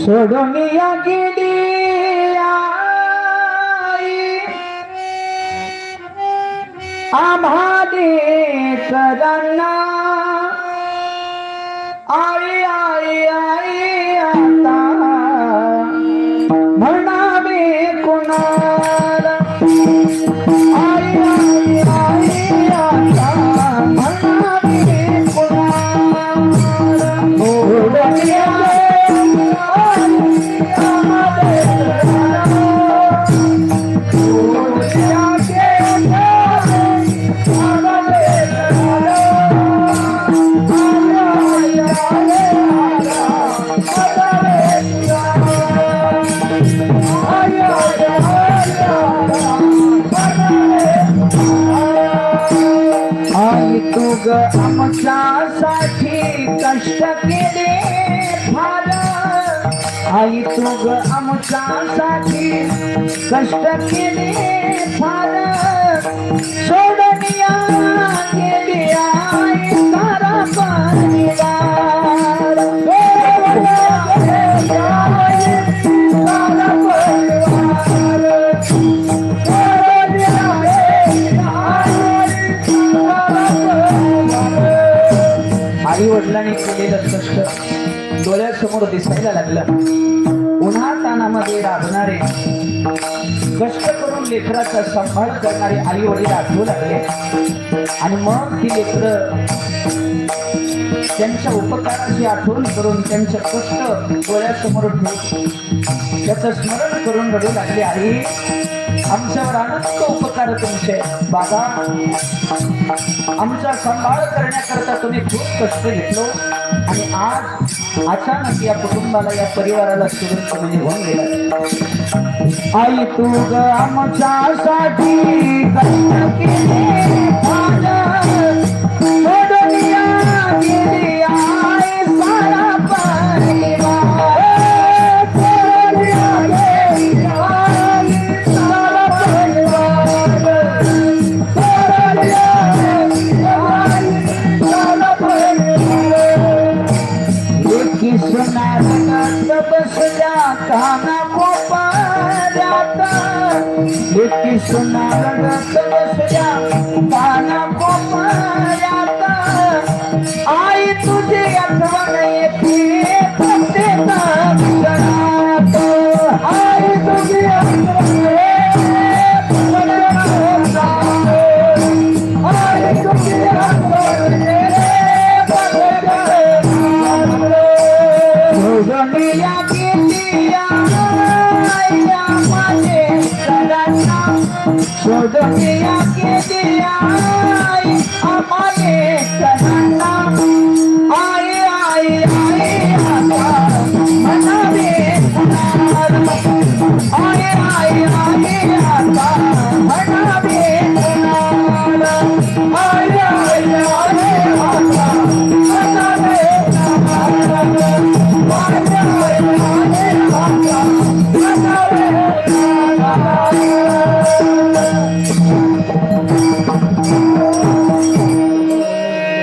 सोडूनिया गेली आई आम्हा लेकरांना आई आई आई आता म्हणावे कोणाला आई आई आई आता म्हणावे कोणाला सोडूनिया आमच्यासाठी कष्ट केले फार आई तुग आमच्यासाठी कष्ट केले फार सोडूनिया गेली आई सारा परिवार आई वडिलांनी केलेलं कष्ट डोळ्यासमोर दिसायला लागलं. उन्हा तानामध्ये राबणारे कष्ट करून लेकराचा सांभाळ करणारे आई वडील आठवू लागले. आणि मग ती लेकरं त्यांच्या उपकाराची आठवण करून त्यांचं कष्ट डोळ्यासमोर ठेवून त्याचं स्मरण करून रडू लागले. आई आमच्यावर अनंत उपकार तुमचे बाबा, आमचा सांभाळ करण्याकरता तुम्ही खूप कष्ट घेतलो आणि आज अचानक या कुटुंबाला या परिवाराला सोडून तुम्ही निघून गेला. आई तू ग आमच्यासाठी कष्ट केले गेली आई सारा परिवार बसल्या काना कोपऱ्यात लेकी सुना रडत बसल्या काना कोपऱ्यात आई तुझी आठवण येते प्रत्येक क्षणात आई तुझी आठवण आई तुझी आठवण सोडूनिया गेली आई माझे सरांना सोडूनिया गेली आई